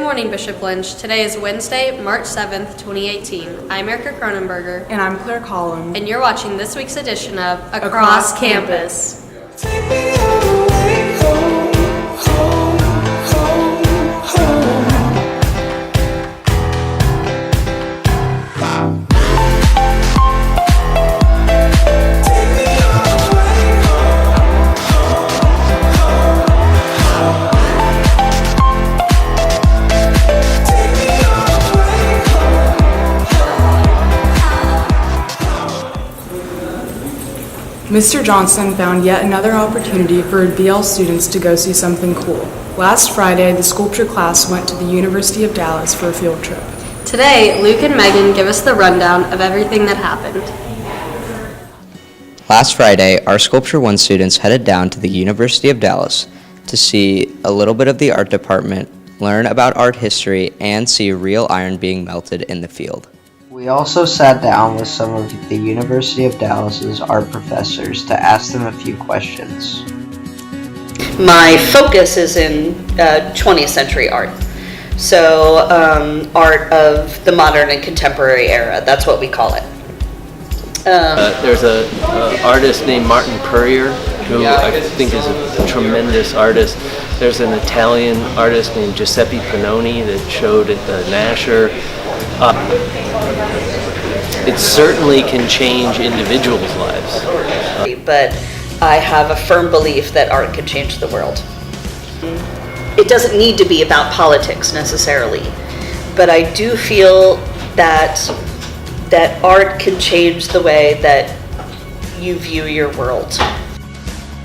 morning, Bishop Lynch. Today is Wednesday, March 7th, 2018. I'm Erica Cronenberger. And I'm Claire Collins. And you're watching this week's edition of Across Campus. Take me all the way home, home, home, home. Take me all the way home, home, home, home. Take me all the way home. Mr. Johnson found yet another opportunity for BL students to go see something cool. Last Friday, the sculpture class went to the University of Dallas for a field trip. Today, Luke and Megan give us the rundown of everything that happened. Last Friday, our Sculpture 1 students headed down to the University of Dallas to see a little bit of the art department, learn about art history, and see real iron being melted in the field. We also sat down with some of the University of Dallas's art professors to ask them a few questions. My focus is in 20th century art. So art of the modern and contemporary era, that's what we call it. There's an artist named Martin Purrier, who I think is a tremendous artist. There's an Italian artist named Giuseppe Pannoni that showed at the Nasher. It certainly can change individuals' lives. But I have a firm belief that art can change the world. It doesn't need to be about politics necessarily, but I do feel that art can change the way that you view your world.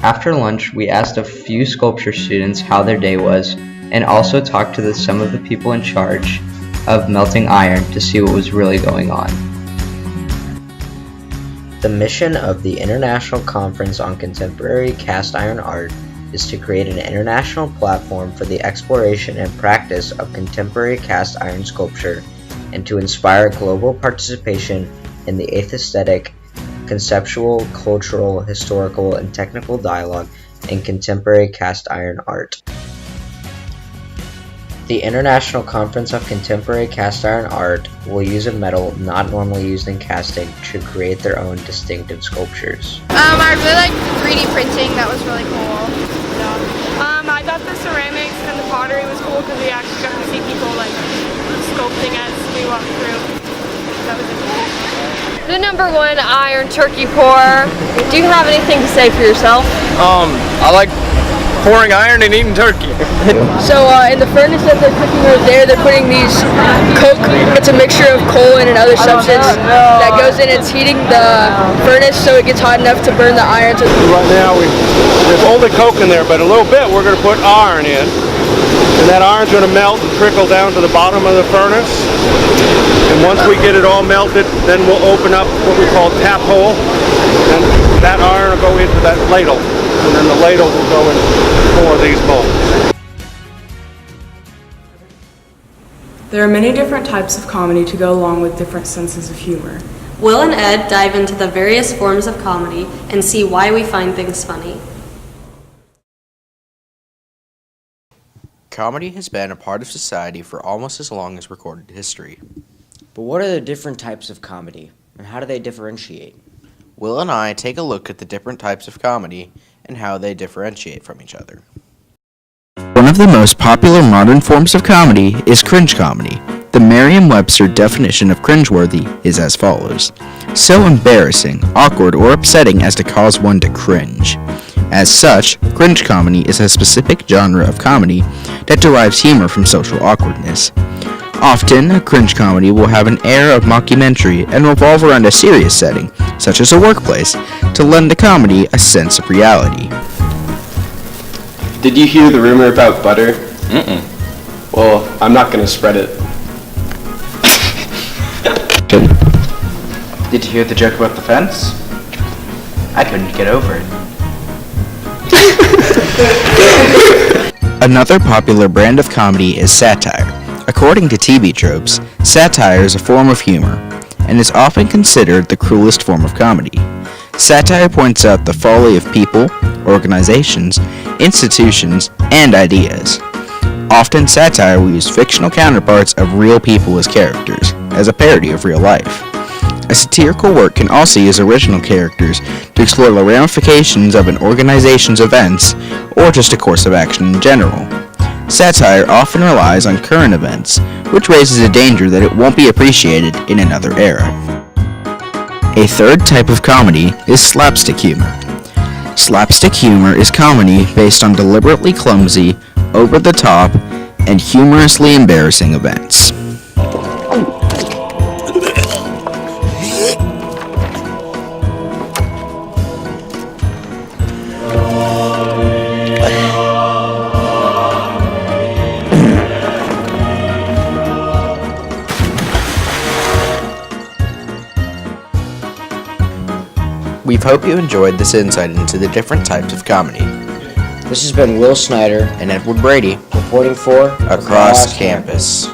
After lunch, we asked a few sculpture students how their day was, and also talked to some of the people in charge of melting iron to see what was really going on. The mission of the International Conference on Contemporary Cast Iron Art is to create an international platform for the exploration and practice of contemporary cast iron sculpture and to inspire global participation in the aesthetic, conceptual, cultural, historical, and technical dialogue in contemporary cast iron art. The International Conference of Contemporary Cast Iron Art will use a metal not normally used in casting to create their own distinctive sculptures. I really liked the 3D printing, that was really cool. I thought the ceramics and the pottery was cool because we actually got to see people like sculpting as we walked through. That was interesting. The number one iron turkey pour. Do you have anything to say for yourself? I like pouring iron and eating turkey. So in the furnace that they're cooking over there, they're putting these coke. It's a mixture of coal and another substance that goes in. It's heating the furnace so it gets hot enough to burn the iron. Right now there's only coke in there, but a little bit we're going to put iron in. And that iron's going to melt and trickle down to the bottom of the furnace. And once we get it all melted, then we'll open up what we call tap hole. And that iron will go into that ladle. And then the ladle will go and pour these bowls. There are many different types of comedy to go along with different senses of humor. Will and Ed dive into the various forms of comedy and see why we find things funny. Comedy has been a part of society for almost as long as recorded history. But what are the different types of comedy, and how do they differentiate? Will and I take a look at the different types of comedy and how they differentiate from each other. One of the most popular modern forms of comedy is cringe comedy. The Merriam-Webster definition of cringeworthy is as follows: so embarrassing, awkward, or upsetting as to cause one to cringe. As such, cringe comedy is a specific genre of comedy that derives humor from social awkwardness. Often, a cringe comedy will have an air of mockumentary and revolve around a serious setting, such as a workplace, to lend the comedy a sense of reality. Did you hear the rumor about butter? Mm-mm. Well, I'm not gonna spread it. Did you hear the joke about the fence? I couldn't get over it. Another popular brand of comedy is satire. According to TV Tropes, satire is a form of humor, and is often considered the cruelest form of comedy. Satire points out the folly of people, organizations, institutions, and ideas. Often satire will use fictional counterparts of real people as characters, as a parody of real life. A satirical work can also use original characters to explore the ramifications of an organization's events, or just a course of action in general. Satire often relies on current events, which raises a danger that it won't be appreciated in another era. A third type of comedy is slapstick humor. Slapstick humor is comedy based on deliberately clumsy, over-the-top, and humorously embarrassing events. We hope you enjoyed this insight into the different types of comedy. This has been Will Snyder And Edward Brady, reporting for across campus.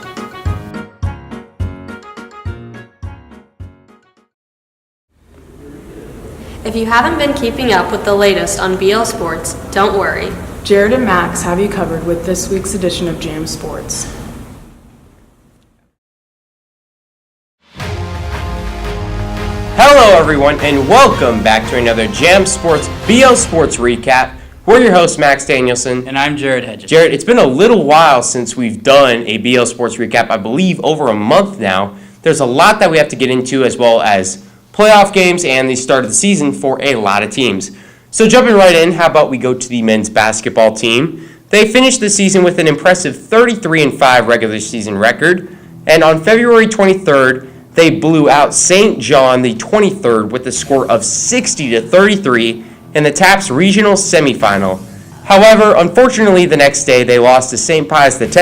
If you haven't been keeping up with the latest on BL Sports, don't worry. Jared and Max have you covered with this week's edition of Jam Sports. Hello everyone and welcome back to another Jam Sports BL Sports recap. We're your host Max Danielson. And I'm Jared Hedges. Jared, it's been a little while since we've done a BL Sports recap, I believe over a month now. There's a lot that we have to get into, as well as playoff games and the start of the season for a lot of teams. So jumping right in, how about we go to the men's basketball team? They finished the season with an impressive 33-5 regular season record, and on February 23rd, they blew out St. John the 23rd with a score of 60-33 in the TAPS regional semifinal. However, unfortunately, the next day they lost to St. Pius X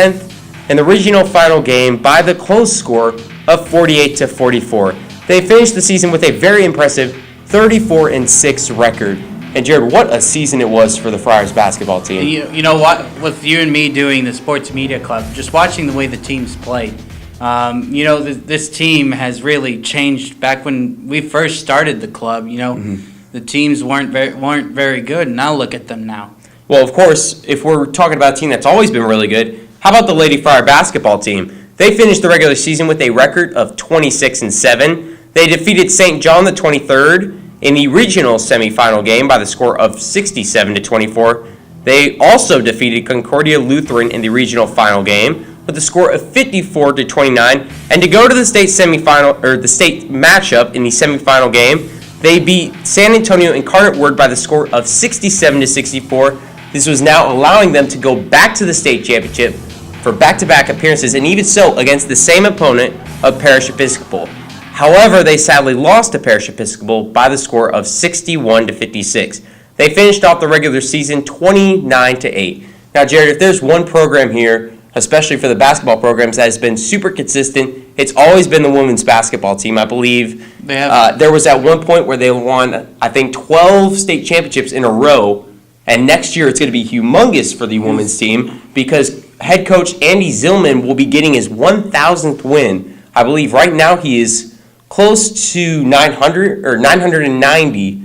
in the regional final game by the close score of 48-44. They finished the season with a very impressive 34-6 record. And Jared, what a season it was for the Friars basketball team. You know what? With you and me doing the sports media club, just watching the way the teams played, this team has really changed. Back when we first started the club, the teams weren't very good. Now look at them now. Well, of course, if we're talking about a team that's always been really good, how about the Lady Friar basketball team? They finished the regular season with a record of 26-7. They defeated St. John the 23rd in the regional semifinal game by the score of 67-24. They also defeated Concordia Lutheran in the regional final game with a score of 54-29. And to go to the state semifinal, or the state matchup in the semifinal game, they beat San Antonio Incarnate Word by the score of 67-64. This was now allowing them to go back to the state championship for back-to-back appearances, and even so against the same opponent of Parish Episcopal. However, they sadly lost to Parish Episcopal by the score of 61-56. They finished off the regular season 29-8. Now, Jared, if there's one program here, especially for the basketball programs, that has been super consistent, it's always been the women's basketball team. I believe there was at one point where they won, I think, 12 state championships in a row, and next year it's going to be humongous for the women's team because head coach Andy Zillman will be getting his 1,000th win. I believe right now he is close to 900 or 990.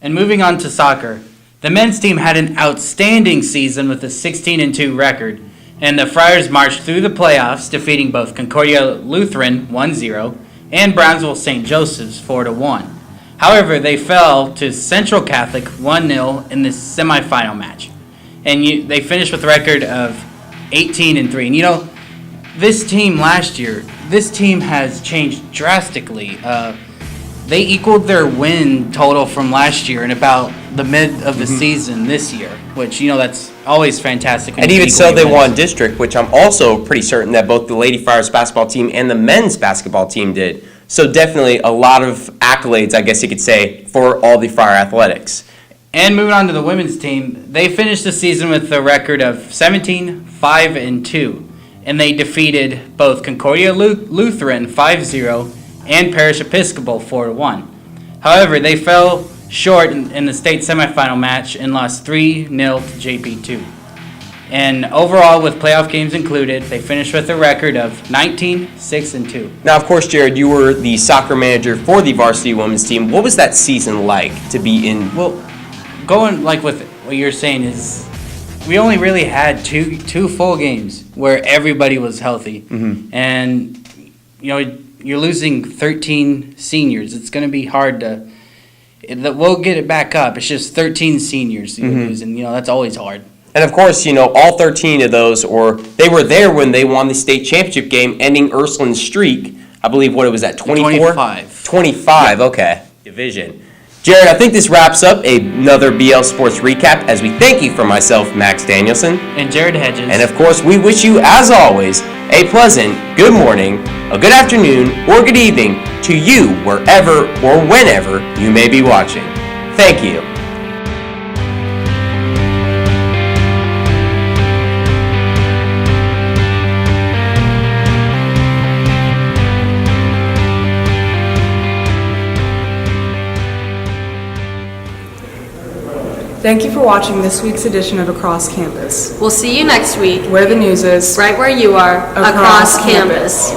And moving on to soccer, the men's team had an outstanding season with a 16-2 record, and the Friars marched through the playoffs, defeating both Concordia Lutheran 1-0 and Brownsville St. Joseph's 4-1. However, they fell to Central Catholic 1-0 in the semifinal match, and they finished with a record of 18-3. And this team last year, this team has changed drastically. They equaled their win total from last year in about the mid of the season this year, which, that's always fantastic. And even so, they won district, which I'm also pretty certain that both the Lady Friars basketball team and the men's basketball team did. So definitely a lot of accolades, I guess you could say, for all the Friar athletics. And moving on to the women's team, they finished the season with a record of 17-5-2, and they defeated both Concordia Lutheran 5-0 and Parish Episcopal 4-1. However, they fell short in the state semifinal match and lost 3-0 to JP2. And overall, with playoff games included, they finished with a record of 19-6-2. Now, of course, Jared, you were the soccer manager for the varsity women's team. What was that season like to be in? Well, going like with what you're saying is we only really had two full games where everybody was healthy, and you're losing 13 seniors. It's going to be hard to. We'll get it back up. It's just 13 seniors you're losing. That's always hard. And of course, all 13 of those, they were there when they won the state championship game, ending Ursuline's streak. I believe what it was at 24? 25, okay. Division. Jared, I think this wraps up another BL Sports recap as we thank you from myself, Max Danielson. And Jared Hedges. And of course, we wish you, as always, a pleasant good morning, a good afternoon, or good evening to you wherever or whenever you may be watching. Thank you. Thank you for watching this week's edition of Across Campus, We'll see you next week, where the news is right where you are, across campus.